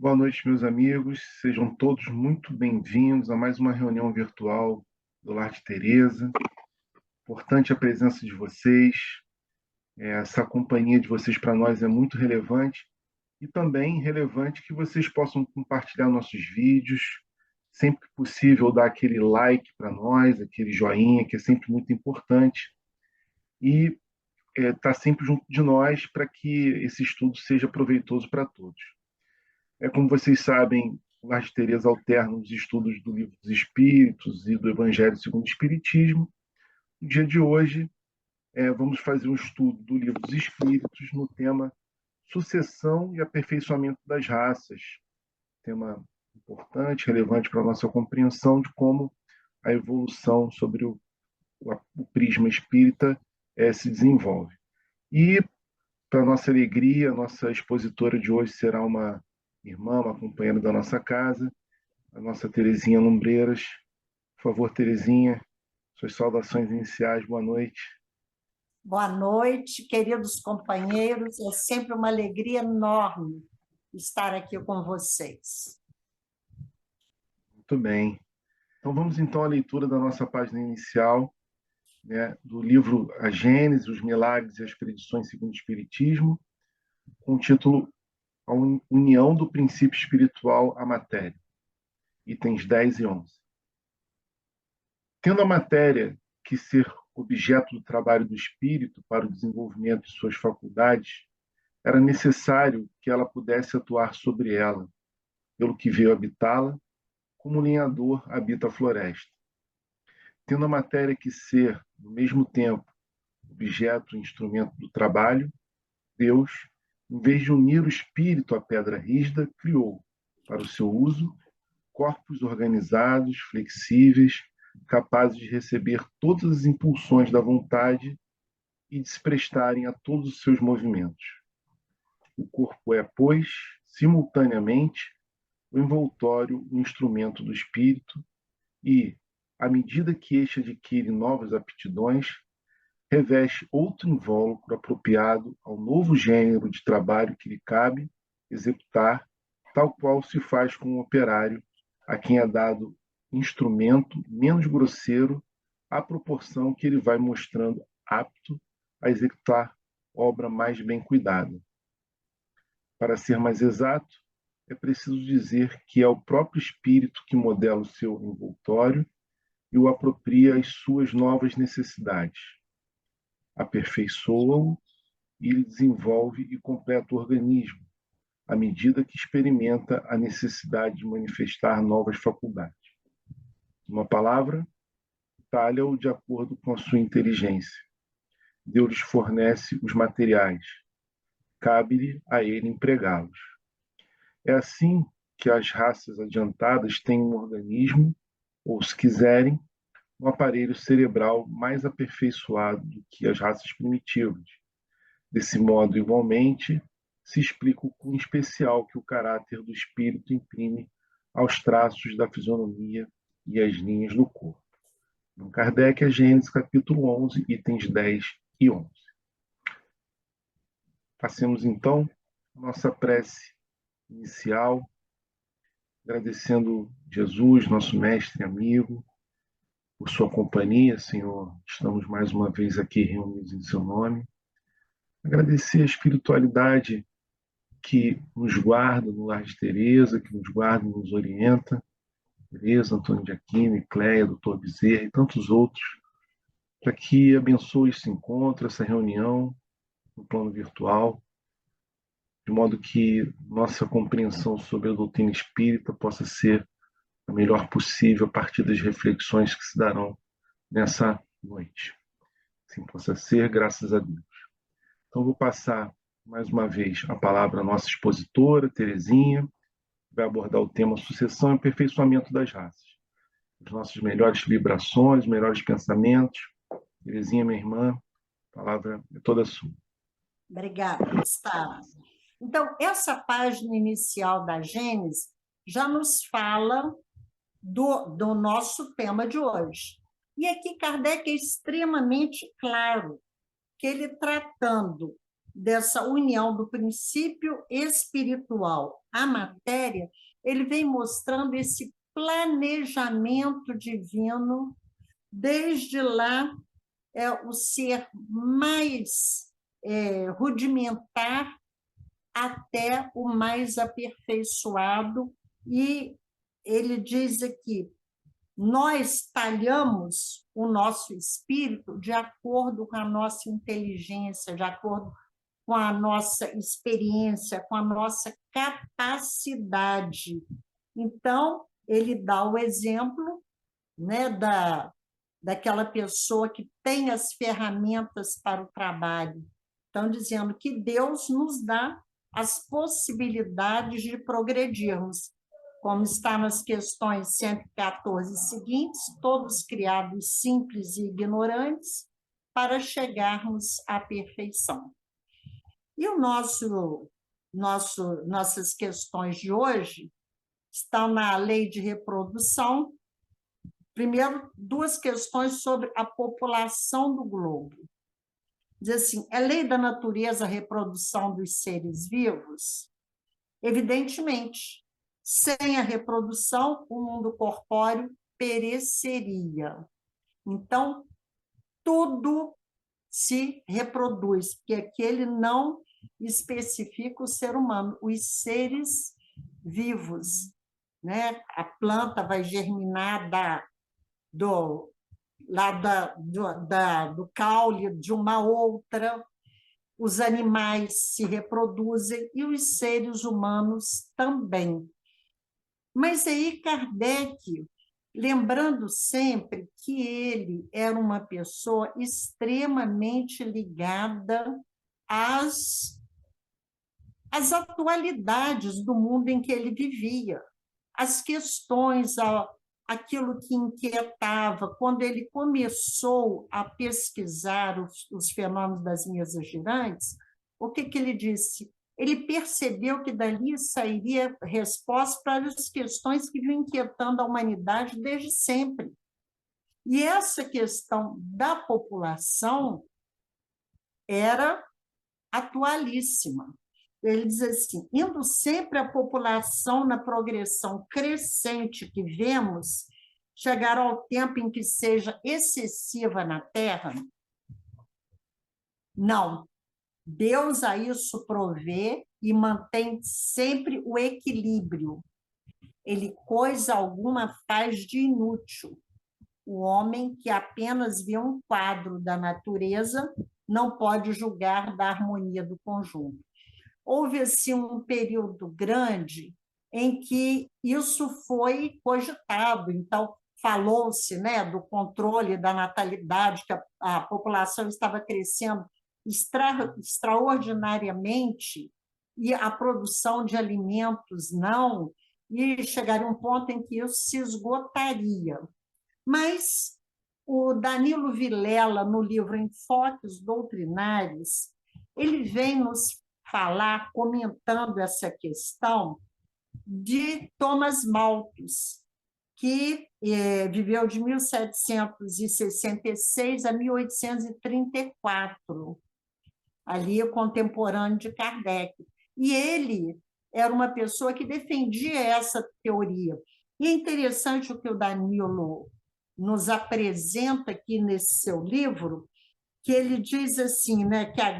Boa noite, meus amigos. Sejam todos muito bem-vindos a mais uma reunião virtual do Lar de Teresa. Importante a presença de vocês. Essa companhia de vocês para nós é muito relevante e também relevante que vocês possam compartilhar nossos vídeos. Sempre que possível, dar aquele like para nós, aquele joinha, que é sempre muito importante. E estar sempre junto de nós para que esse estudo seja proveitoso para todos. Como vocês sabem, o Lar de Teresa alterna os estudos do Livro dos Espíritos e do Evangelho segundo o Espiritismo. No dia de hoje, vamos fazer um estudo do Livro dos Espíritos no tema Sucessão e Aperfeiçoamento das Raças. Tema importante, relevante para a nossa compreensão de como a evolução sobre o prisma espírita se desenvolve. E, para nossa alegria, a nossa expositora de hoje será uma irmã, uma companheira da nossa casa, a nossa Terezinha Lumbreiras. Por favor, Terezinha, suas saudações iniciais, boa noite. Boa noite, queridos companheiros. É sempre uma alegria enorme estar aqui com vocês. Muito bem. Então, vamos então à leitura da nossa página inicial, do livro A Gênese, os Milagres e as Predições segundo o Espiritismo, com o título A União do Princípio Espiritual à Matéria, itens 10 e 11. Tendo a matéria que ser objeto do trabalho do espírito para o desenvolvimento de suas faculdades, era necessário que ela pudesse atuar sobre ela, pelo que veio habitá-la, como o lenhador habita a floresta. Tendo a matéria que ser, no mesmo tempo, objeto e instrumento do trabalho, Deus, em vez de unir o espírito à pedra rígida, criou, para o seu uso, corpos organizados, flexíveis, capazes de receber todas as impulsões da vontade e de se prestarem a todos os seus movimentos. O corpo é, pois, simultaneamente, o envoltório, o instrumento do espírito e, à medida que este adquire novas aptidões, reveste outro invólucro apropriado ao novo gênero de trabalho que lhe cabe executar, tal qual se faz com um operário a quem é dado instrumento menos grosseiro à proporção que ele vai mostrando apto a executar obra mais bem cuidada. Para ser mais exato, é preciso dizer que é o próprio espírito que modela o seu envoltório e o apropria às suas novas necessidades. Aperfeiçoa-o e ele desenvolve e completa o organismo, à medida que experimenta a necessidade de manifestar novas faculdades. Uma palavra, talha-o de acordo com a sua inteligência. Deus lhes fornece os materiais, cabe-lhe a ele empregá-los. É assim que as raças adiantadas têm um organismo, ou, se quiserem, um aparelho cerebral mais aperfeiçoado do que as raças primitivas. Desse modo, igualmente, se explica o cunho especial que o caráter do espírito imprime aos traços da fisionomia e às linhas do corpo. Em Kardec, a Gênesis, capítulo 11, itens 10 e 11. Passemos, então, a nossa prece inicial, agradecendo Jesus, nosso mestre e amigo, por sua companhia, Senhor. Estamos mais uma vez aqui reunidos em seu nome. Agradecer a espiritualidade que nos guarda no Lar de Teresa, que nos guarda e nos orienta, Teresa, Antônio de Aquino, Cléia, Doutor Bezerra e tantos outros, para que abençoe esse encontro, essa reunião no plano virtual, de modo que nossa compreensão sobre a doutrina espírita possa ser a melhor possível a partir das reflexões que se darão nessa noite. Assim possa ser, graças a Deus. Então, vou passar mais uma vez a palavra à nossa expositora, Terezinha, que vai abordar o tema Sucessão e Aperfeiçoamento das Raças. As nossas melhores vibrações, melhores pensamentos. Terezinha, minha irmã, a palavra é toda sua. Obrigada, Gustavo. Então, essa página inicial da Gênesis já nos fala do nosso tema de hoje. E aqui Kardec é extremamente claro que ele, tratando dessa união do princípio espiritual à matéria, ele vem mostrando esse planejamento divino, desde lá, o ser mais rudimentar até o mais aperfeiçoado, e ele diz aqui, nós talhamos o nosso espírito de acordo com a nossa inteligência, de acordo com a nossa experiência, com a nossa capacidade. Então, ele dá o exemplo, né, daquela pessoa que tem as ferramentas para o trabalho. Então, dizendo que Deus nos dá as possibilidades de progredirmos, como está nas questões 114 seguintes, todos criados simples e ignorantes, para chegarmos à perfeição. E nossas questões de hoje estão na lei de reprodução. Primeiro, duas questões sobre a população do globo. Diz assim, é lei da natureza a reprodução dos seres vivos? Evidentemente, sem a reprodução, o mundo corpóreo pereceria. Então, tudo se reproduz, porque aqui ele não especifica o ser humano, os seres vivos, né? A planta vai germinar do caule de uma outra, os animais se reproduzem e os seres humanos também. Mas aí Kardec, lembrando sempre que ele era uma pessoa extremamente ligada às atualidades do mundo em que ele vivia, as questões, aquilo que inquietava. Quando ele começou a pesquisar os fenômenos das mesas girantes, o que ele disse? Ele percebeu que dali sairia resposta para as questões que vinham inquietando a humanidade desde sempre. E essa questão da população era atualíssima. Ele diz assim, indo sempre a população na progressão crescente que vemos, chegar ao tempo em que seja excessiva na Terra? Não. Deus a isso provê e mantém sempre o equilíbrio. Ele coisa alguma faz de inútil. O homem que apenas vê um quadro da natureza não pode julgar da harmonia do conjunto. Houve assim um período grande em que isso foi cogitado, então falou-se, né, do controle da natalidade, que a população estava crescendo extraordinariamente e a produção de alimentos não, e chegaria um ponto em que isso se esgotaria. Mas o Danilo Vilela, no livro Enfoques Doutrinários, ele vem nos falar, comentando essa questão, de Thomas Malthus, que viveu de 1766 a 1834, ali contemporâneo de Kardec. E ele era uma pessoa que defendia essa teoria. E é interessante o que o Danilo nos apresenta aqui nesse seu livro, que ele diz assim, né, que a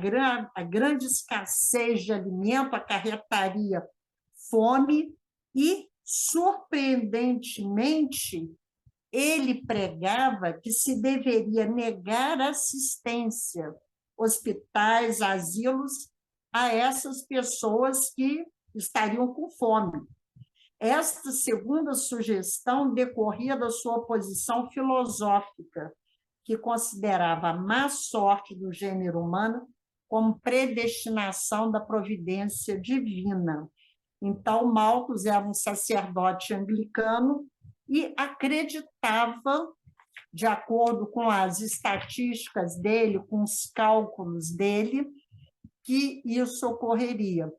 grande escassez de alimento acarretaria fome e, surpreendentemente, ele pregava que se deveria negar assistência, hospitais, asilos, a essas pessoas que estariam com fome. Esta segunda sugestão decorria da sua posição filosófica, que considerava a má sorte do gênero humano como predestinação da providência divina. Então, Malthus era um sacerdote anglicano e acreditava, de acordo com as estatísticas dele, com os cálculos dele, que isso ocorreria.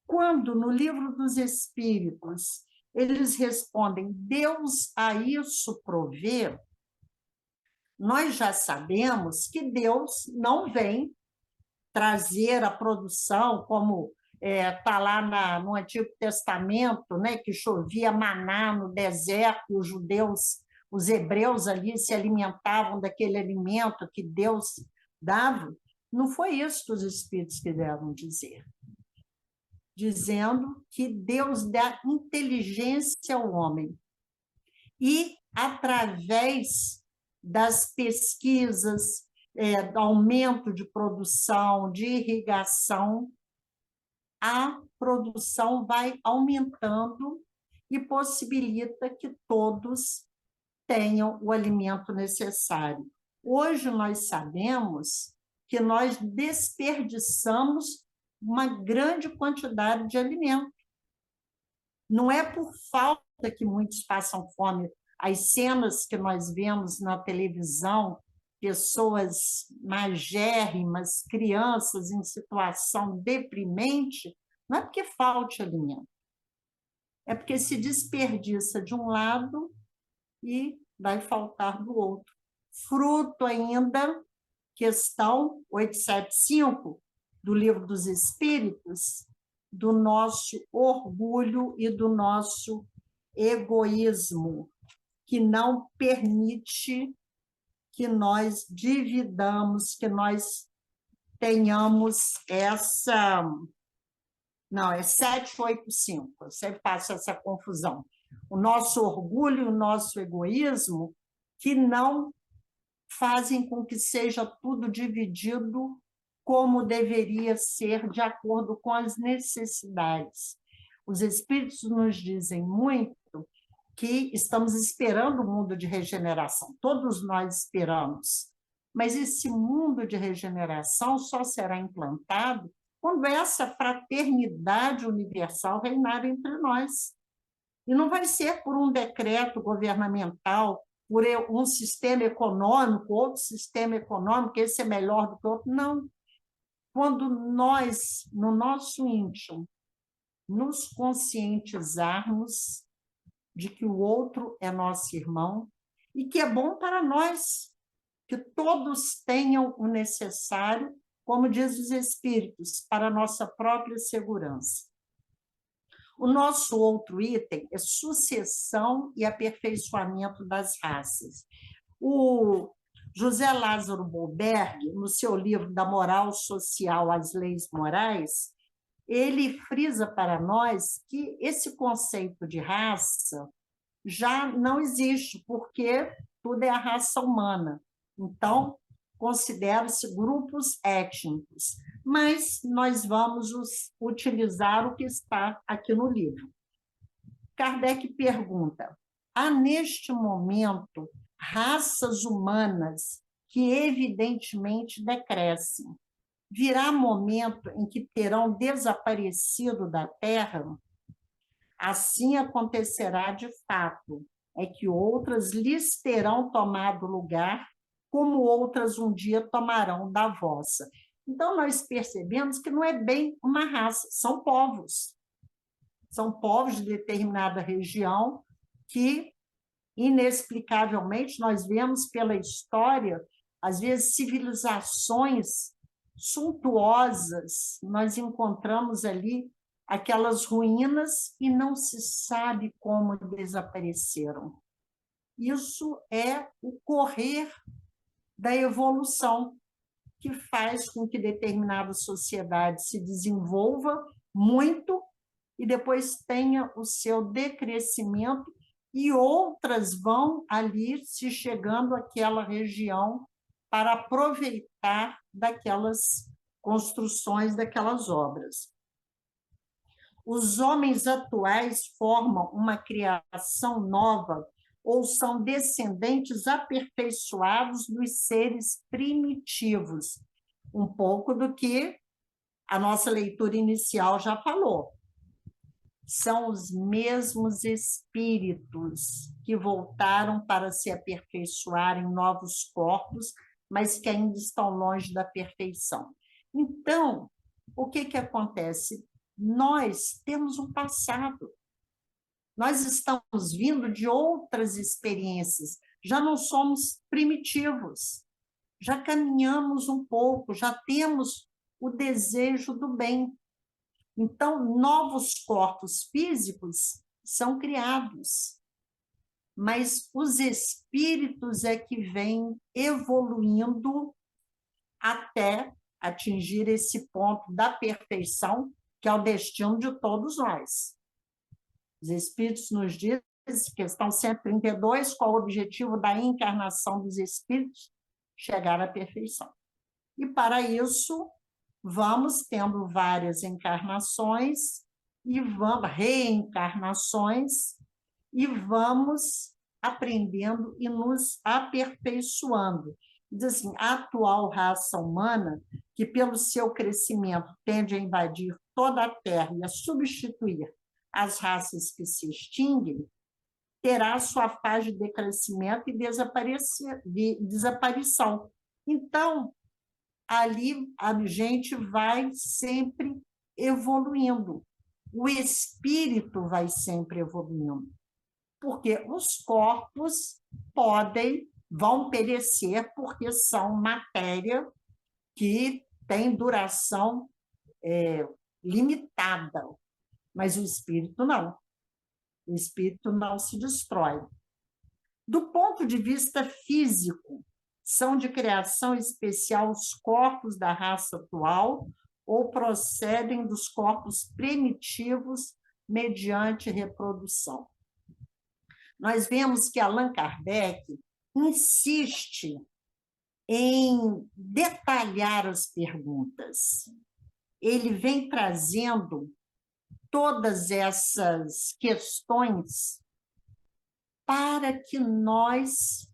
Quando, no Livro dos Espíritos, eles respondem, Deus a isso provê, nós já sabemos que Deus não vem trazer a produção, como está lá no Antigo Testamento, né, que chovia maná no deserto, e os hebreus ali se alimentavam daquele alimento que Deus dava. Não foi isso que os Espíritos quiseram dizer. Dizendo que Deus dá inteligência ao homem. E, através das pesquisas, do aumento de produção, de irrigação, a produção vai aumentando e possibilita que todos tenham o alimento necessário. Hoje nós sabemos que nós desperdiçamos uma grande quantidade de alimento. Não é por falta que muitos passam fome. As cenas que nós vemos na televisão, pessoas magérrimas, crianças em situação deprimente, não é porque falte alimento. É porque se desperdiça de um lado e vai faltar do outro. Fruto ainda, questão 875 do Livro dos Espíritos, do nosso orgulho e do nosso egoísmo, que não permite que nós dividamos, que nós tenhamos essa... Não, é 785, eu sempre faço essa confusão. O nosso orgulho e o nosso egoísmo que não fazem com que seja tudo dividido como deveria ser, de acordo com as necessidades. Os Espíritos nos dizem muito que estamos esperando o mundo de regeneração, todos nós esperamos, mas esse mundo de regeneração só será implantado quando essa fraternidade universal reinar entre nós. E não vai ser por um decreto governamental, por um sistema econômico, outro sistema econômico, esse é melhor do que o outro. Não. Quando nós, no nosso íntimo, nos conscientizarmos de que o outro é nosso irmão e que é bom para nós, que todos tenham o necessário, como diz os Espíritos, para a nossa própria segurança. O nosso outro item é sucessão e aperfeiçoamento das raças. O José Lázaro Bolberg, no seu livro Da Moral Social às Leis Morais, ele frisa para nós que esse conceito de raça já não existe, porque tudo é a raça humana. Então, consideram-se grupos étnicos. Mas nós vamos utilizar o que está aqui no livro. Kardec pergunta: há neste momento raças humanas que evidentemente decrescem? Virá momento em que terão desaparecido da Terra? Assim acontecerá de fato, é que outras lhes terão tomado lugar, como outras um dia tomarão da vossa. Então, nós percebemos que não é bem uma raça, são povos. São povos de determinada região que, inexplicavelmente, nós vemos pela história, às vezes, civilizações suntuosas, nós encontramos ali aquelas ruínas e não se sabe como desapareceram. Isso é o correr da evolução, que faz com que determinada sociedade se desenvolva muito e depois tenha o seu decrescimento e outras vão ali se chegando àquela região para aproveitar daquelas construções, daquelas obras. Os homens atuais formam uma criação nova ou são descendentes aperfeiçoados dos seres primitivos, um pouco do que a nossa leitura inicial já falou. São os mesmos espíritos que voltaram para se aperfeiçoar em novos corpos, mas que ainda estão longe da perfeição. Então, o que acontece? Nós temos um passado. Nós estamos vindo de outras experiências, já não somos primitivos, já caminhamos um pouco, já temos o desejo do bem. Então, novos corpos físicos são criados, mas os espíritos é que vêm evoluindo até atingir esse ponto da perfeição, que é o destino de todos nós. Os espíritos nos dizem, questão 132, qual o objetivo da encarnação dos espíritos? Chegar à perfeição. E, para isso, vamos tendo várias encarnações, e reencarnações, e vamos aprendendo e nos aperfeiçoando. Diz assim, a atual raça humana, que pelo seu crescimento tende a invadir toda a Terra e a substituir as raças que se extinguem, terá sua fase de decrescimento e desaparição. Então, ali a gente vai sempre evoluindo. O espírito vai sempre evoluindo. Porque os corpos vão perecer, porque são matéria que tem duração limitada. Mas o espírito não. O espírito não se destrói. Do ponto de vista físico, são de criação especial os corpos da raça atual ou procedem dos corpos primitivos mediante reprodução. Nós vemos que Allan Kardec insiste em detalhar as perguntas. Ele vem trazendo todas essas questões para que nós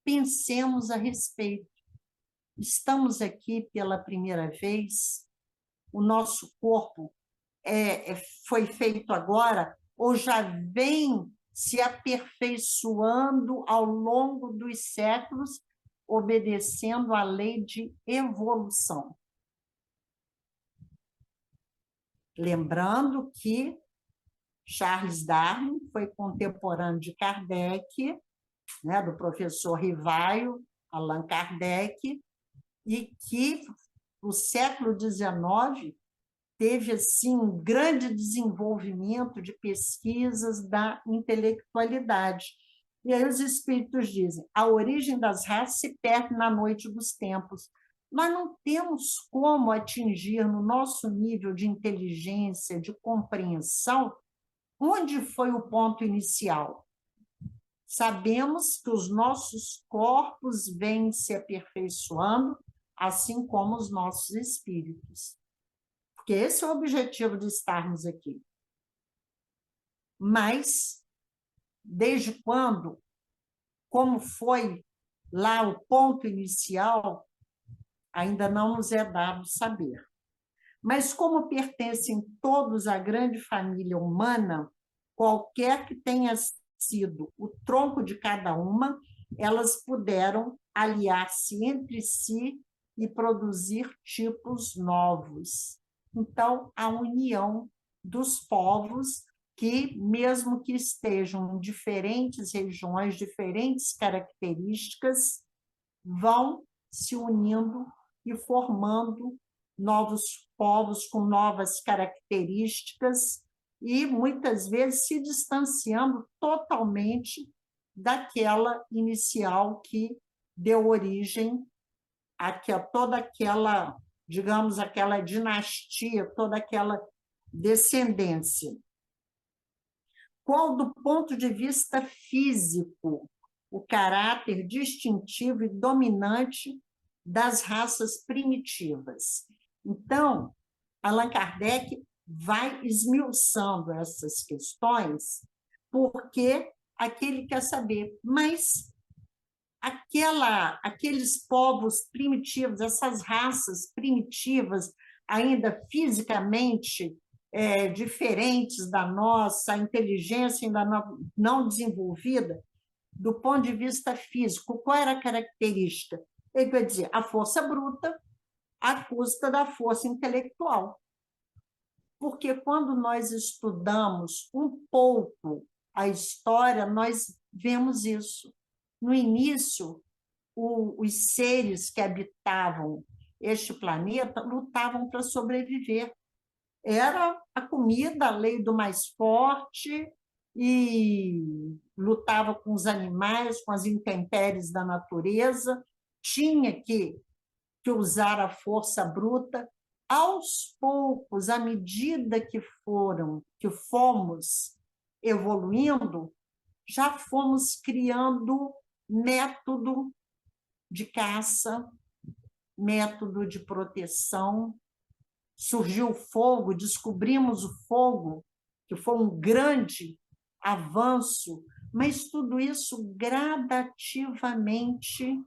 pensemos a respeito. Estamos aqui pela primeira vez, o nosso corpo foi feito agora, ou já vem se aperfeiçoando ao longo dos séculos, obedecendo à lei de evolução. Lembrando que Charles Darwin foi contemporâneo de Kardec, né, do professor Rivaio, Allan Kardec, e que no século XIX teve assim, um grande desenvolvimento de pesquisas da intelectualidade. E aí os espíritos dizem, a origem das raças se perde na noite dos tempos. Nós não temos como atingir no nosso nível de inteligência, de compreensão, onde foi o ponto inicial. Sabemos que os nossos corpos vêm se aperfeiçoando, assim como os nossos espíritos. Porque esse é o objetivo de estarmos aqui. Mas, desde quando, como foi lá o ponto inicial, ainda não nos é dado saber. Mas, como pertencem todos à grande família humana, qualquer que tenha sido o tronco de cada uma, elas puderam aliar-se entre si e produzir tipos novos. Então, a união dos povos que, mesmo que estejam em diferentes regiões, diferentes características, vão se unindo e formando novos povos com novas características e, muitas vezes, se distanciando totalmente daquela inicial que deu origem a toda aquela, digamos, aquela dinastia, toda aquela descendência. Qual, do ponto de vista físico, o caráter distintivo e dominante das raças primitivas? Então, Allan Kardec vai esmiuçando essas questões, porque aquele quer saber, mas aqueles povos primitivos, essas raças primitivas, ainda fisicamente diferentes da nossa, a inteligência ainda não desenvolvida, do ponto de vista físico, qual era a característica? Ele vai dizer, a força bruta à custa da força intelectual. Porque quando nós estudamos um pouco a história, nós vemos isso. No início, os seres que habitavam este planeta lutavam para sobreviver. Era a comida, a lei do mais forte, e lutava com os animais, com as intempéries da natureza, tinha que usar a força bruta. Aos poucos, à medida que fomos evoluindo, já fomos criando método de caça, método de proteção. Surgiu o fogo, descobrimos o fogo, que foi um grande avanço, mas tudo isso gradativamente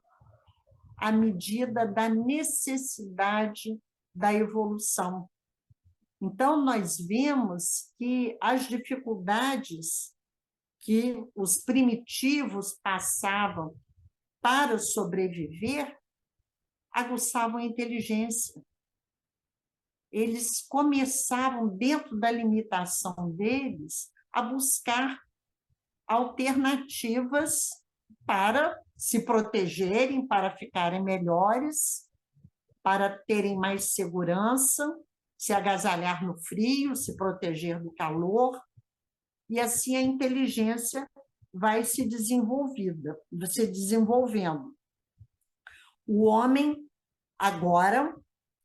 à medida da necessidade da evolução. Então, nós vemos que as dificuldades que os primitivos passavam para sobreviver aguçavam a inteligência. Eles começavam, dentro da limitação deles, a buscar alternativas para se protegerem, para ficarem melhores, para terem mais segurança, se agasalhar no frio, se proteger do calor, e assim a inteligência vai se desenvolvendo. O homem, agora,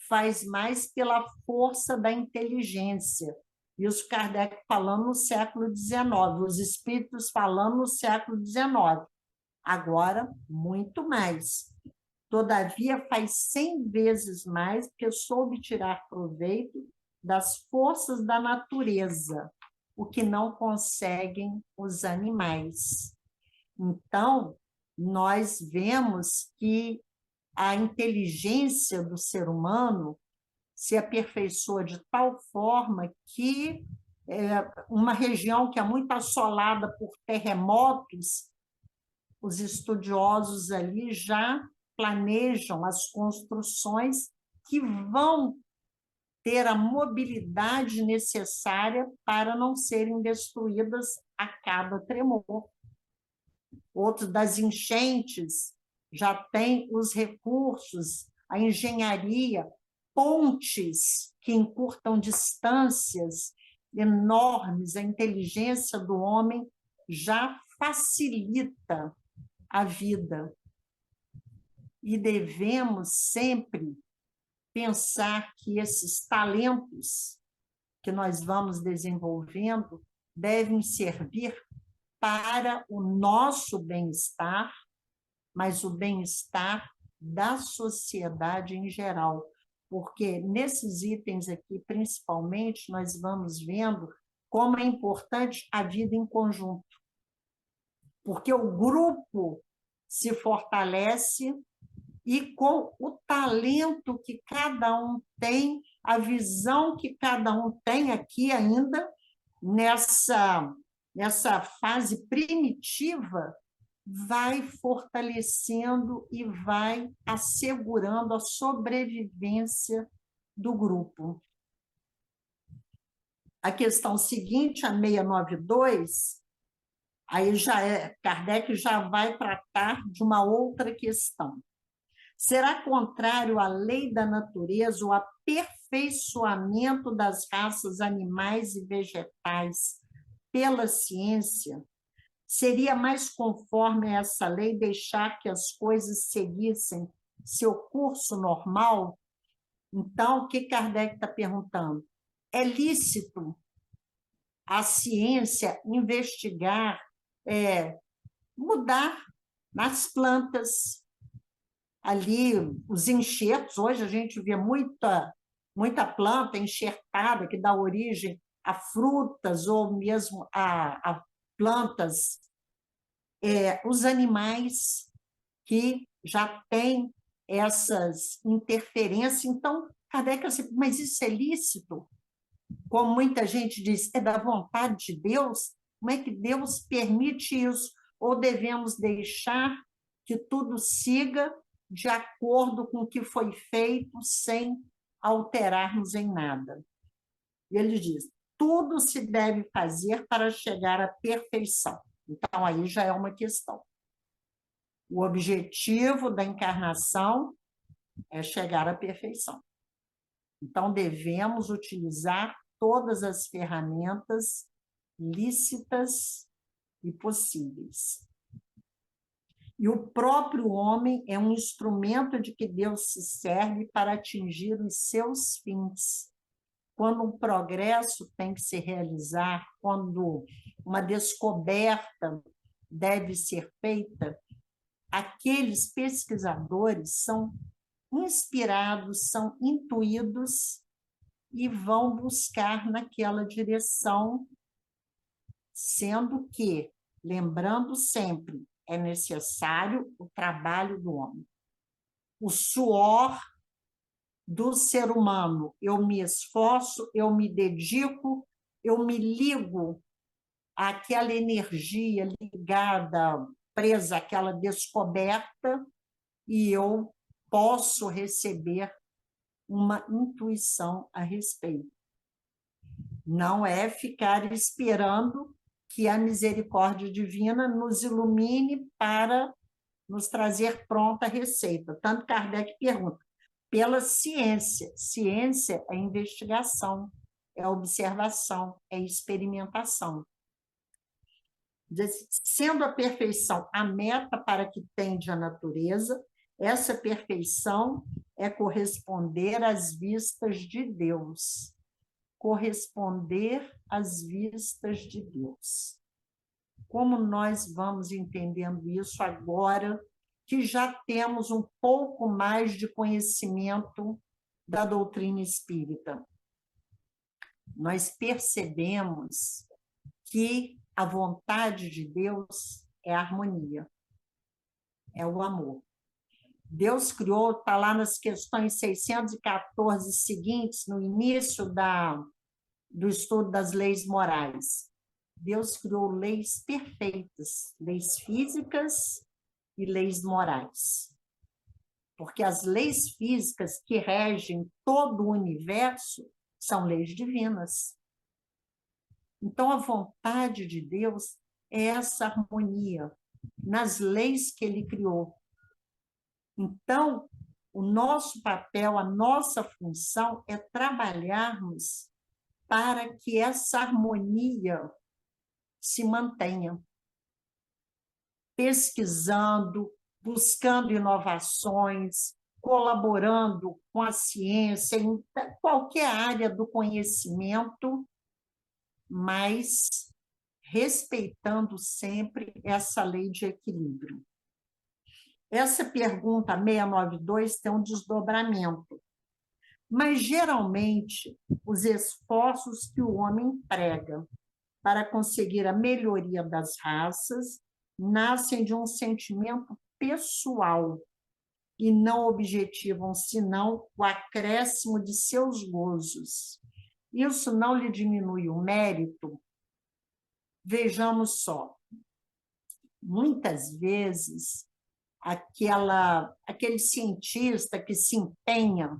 faz mais pela força da inteligência. Isso Kardec falando no século XIX, os espíritos falando no século XIX. Agora, muito mais. Todavia, faz 100 vezes mais, porque soube tirar proveito das forças da natureza, o que não conseguem os animais. Então, nós vemos que a inteligência do ser humano se aperfeiçoa de tal forma que uma região que é muito assolada por terremotos, os estudiosos ali já planejam as construções que vão ter a mobilidade necessária para não serem destruídas a cada tremor. Outro das enchentes já tem os recursos, a engenharia, pontes que encurtam distâncias enormes, a inteligência do homem já facilita a vida. E devemos sempre pensar que esses talentos que nós vamos desenvolvendo devem servir para o nosso bem-estar, mas o bem-estar da sociedade em geral. Porque nesses itens aqui, principalmente, nós vamos vendo como é importante a vida em conjunto. Porque o grupo se fortalece e com o talento que cada um tem, a visão que cada um tem aqui ainda, nessa fase primitiva, vai fortalecendo e vai assegurando a sobrevivência do grupo. A questão seguinte, a 692, aí Kardec já vai tratar de uma outra questão. Será contrário à lei da natureza o aperfeiçoamento das raças animais e vegetais pela ciência? Seria mais conforme a essa lei deixar que as coisas seguissem seu curso normal? Então, o que Kardec está perguntando? É lícito a ciência investigar, mudar nas plantas, ali os enxertos? Hoje a gente vê muita planta enxertada que dá origem a frutas ou mesmo a plantas, os animais que já têm essas interferências. Então, Kardec assim, mas isso é lícito? Como muita gente diz, é da vontade de Deus? Como é que Deus permite isso? Ou devemos deixar que tudo siga de acordo com o que foi feito, sem alterarmos em nada? E ele diz, tudo se deve fazer para chegar à perfeição. Então, aí já é uma questão. O objetivo da encarnação é chegar à perfeição. Então, devemos utilizar todas as ferramentas lícitas e possíveis. E o próprio homem é um instrumento de que Deus se serve para atingir os seus fins. Quando um progresso tem que se realizar, quando uma descoberta deve ser feita, aqueles pesquisadores são inspirados, são intuídos e vão buscar naquela direção, sendo que, lembrando sempre, é necessário o trabalho do homem. O suor do ser humano, eu me esforço, eu me dedico, eu me ligo àquela energia ligada, presa àquela descoberta, e eu posso receber uma intuição a respeito. Não é ficar esperando que a misericórdia divina nos ilumine para nos trazer pronta a receita. Tanto Kardec pergunta, pela ciência. Ciência é investigação, é observação, é experimentação. Sendo a perfeição a meta para que tende a natureza, essa perfeição é corresponder às vistas de Deus. Corresponder às vistas de Deus. Como nós vamos entendendo isso agora que já temos um pouco mais de conhecimento da doutrina espírita? Nós percebemos que a vontade de Deus é a harmonia, é o amor. Deus criou, está lá nas questões 614 seguintes, no início do estudo das leis morais. Deus criou leis perfeitas, leis físicas e leis morais. Porque as leis físicas que regem todo o universo são leis divinas. Então, a vontade de Deus é essa harmonia nas leis que ele criou. Então, o nosso papel, a nossa função é trabalharmos para que essa harmonia se mantenha. Pesquisando, buscando inovações, colaborando com a ciência, em qualquer área do conhecimento, mas respeitando sempre essa lei de equilíbrio. Essa pergunta 692 tem um desdobramento, mas geralmente os esforços que o homem emprega para conseguir a melhoria das raças nascem de um sentimento pessoal e não objetivam senão o acréscimo de seus gozos. Isso não lhe diminui o mérito? Vejamos só, muitas vezes aquele cientista que se empenha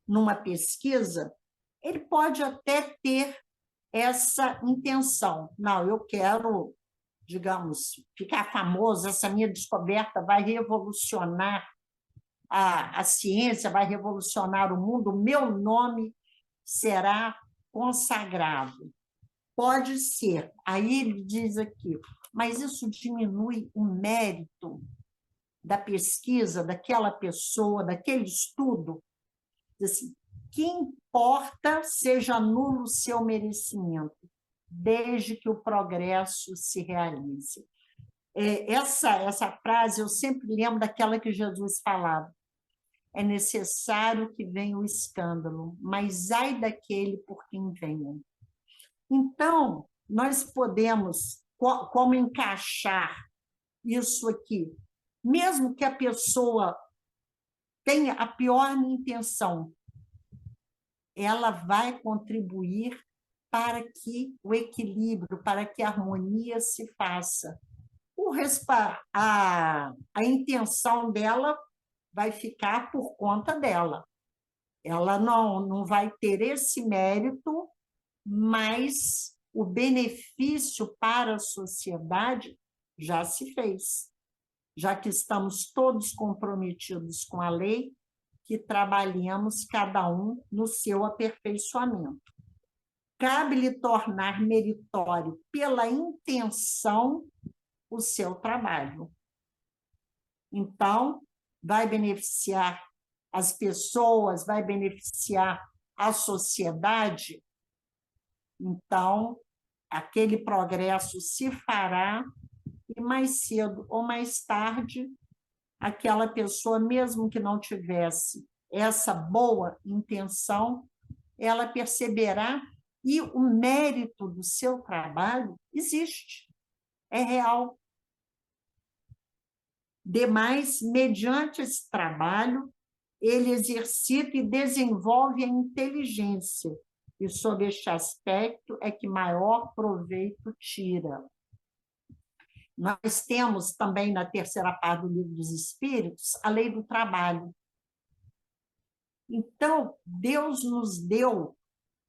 numa pesquisa, ele pode até ter essa intenção. Não, eu quero, digamos, ficar famoso, essa minha descoberta vai revolucionar a ciência, vai revolucionar o mundo, o meu nome será consagrado. Pode ser. Aí ele diz aqui, mas isso diminui o mérito da pesquisa, daquela pessoa, daquele estudo. Assim, que importa seja nulo o seu merecimento, desde que o progresso se realize. Essa frase eu sempre lembro daquela que Jesus falava. É necessário que venha o escândalo, mas ai daquele por quem venha. Então, nós podemos, como encaixar isso aqui? Mesmo que a pessoa tenha a pior intenção, ela vai contribuir para que o equilíbrio, para que a harmonia se faça. A intenção dela vai ficar por conta dela. Ela não vai ter esse mérito, mas o benefício para a sociedade já se fez. Já que estamos todos comprometidos com a lei, que trabalhemos cada um no seu aperfeiçoamento. Cabe-lhe tornar meritório pela intenção o seu trabalho. Então, vai beneficiar as pessoas, vai beneficiar a sociedade. Então, aquele progresso se fará e mais cedo ou mais tarde, aquela pessoa, mesmo que não tivesse essa boa intenção, ela perceberá e o mérito do seu trabalho existe, é real. Demais, mediante esse trabalho, ele exercita e desenvolve a inteligência, e sob este aspecto é que maior proveito tira. Nós temos também, na terceira parte do Livro dos Espíritos, a lei do trabalho. Então, Deus nos deu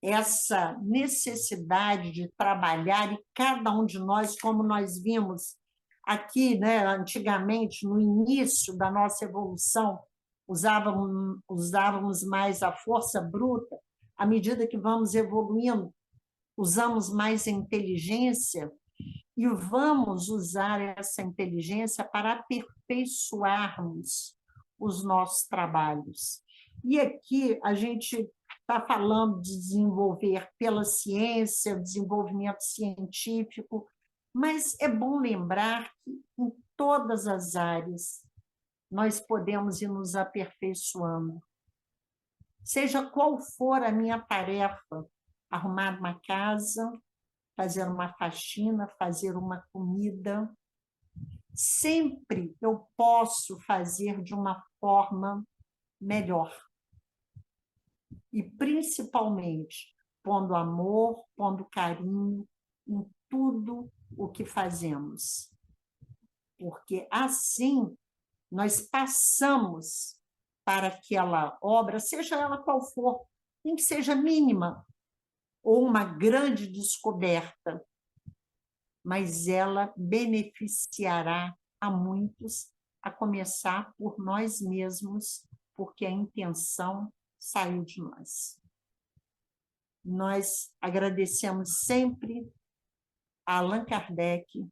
essa necessidade de trabalhar, e cada um de nós, como nós vimos aqui, né, antigamente, no início da nossa evolução, usávamos mais a força bruta. À medida que vamos evoluindo, usamos mais a inteligência, e vamos usar essa inteligência para aperfeiçoarmos os nossos trabalhos. E aqui a gente está falando de desenvolver pela ciência, desenvolvimento científico, mas é bom lembrar que em todas as áreas nós podemos ir nos aperfeiçoando. Seja qual for a minha tarefa, arrumar uma casa, fazer uma faxina, fazer uma comida, sempre eu posso fazer de uma forma melhor. E, principalmente, pondo amor, pondo carinho em tudo o que fazemos. Porque, assim, nós passamos para aquela obra, seja ela qual for, nem que seja mínima, ou uma grande descoberta, mas ela beneficiará a muitos, a começar por nós mesmos, porque a intenção saiu de nós. Nós agradecemos sempre a Allan Kardec,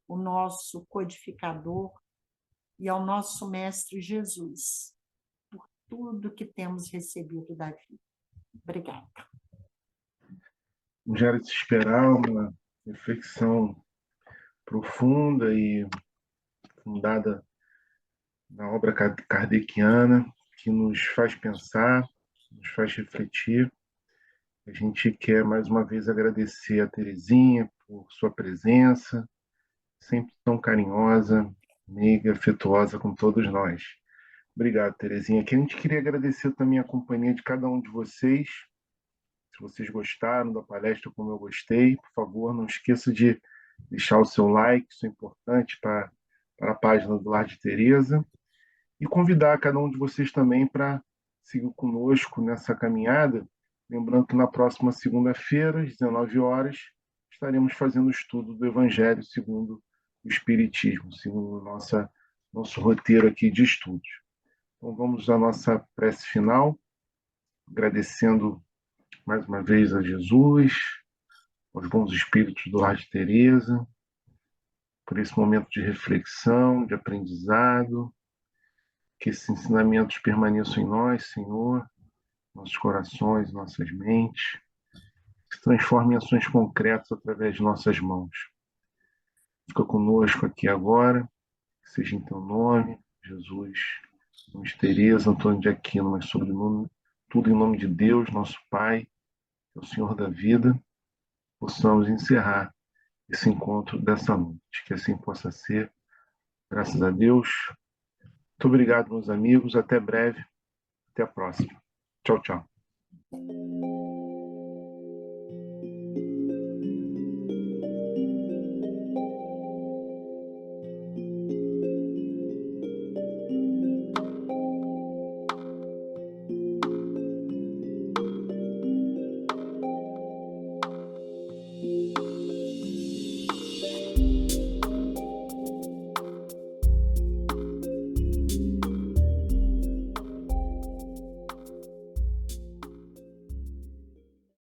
o nosso codificador, e ao nosso Mestre Jesus, por tudo que temos recebido da vida. Obrigada. Já era de se esperar uma reflexão profunda e fundada na obra kardeciana, que nos faz pensar, nos faz refletir. A gente quer, mais uma vez, agradecer a Terezinha por sua presença, sempre tão carinhosa, meiga, afetuosa com todos nós. Obrigado, Terezinha. Aqui a gente queria agradecer também a companhia de cada um de vocês. Se vocês gostaram da palestra como eu gostei, por favor, não esqueça de deixar o seu like, isso é importante para a página do Lar de Tereza, e convidar cada um de vocês também para seguir conosco nessa caminhada. Lembrando que na próxima segunda-feira, às 19 horas, estaremos fazendo o estudo do Evangelho segundo o Espiritismo, segundo nosso roteiro aqui de estudos. Então vamos à nossa prece final, agradecendo mais uma vez a Jesus, aos bons espíritos do Lar de Tereza, por esse momento de reflexão, de aprendizado, que esses ensinamentos permaneçam em nós, Senhor, nossos corações, nossas mentes, se transformem em ações concretas através de nossas mãos. Fica conosco aqui agora, que seja em teu nome, Jesus, nome de Tereza, Antônio de Aquino, mas sobrenome, tudo em nome de Deus, nosso Pai, que é o Senhor da vida, possamos encerrar esse encontro dessa noite. Que assim possa ser, graças a Deus. Muito obrigado, meus amigos. Até breve. Até a próxima. Tchau, tchau.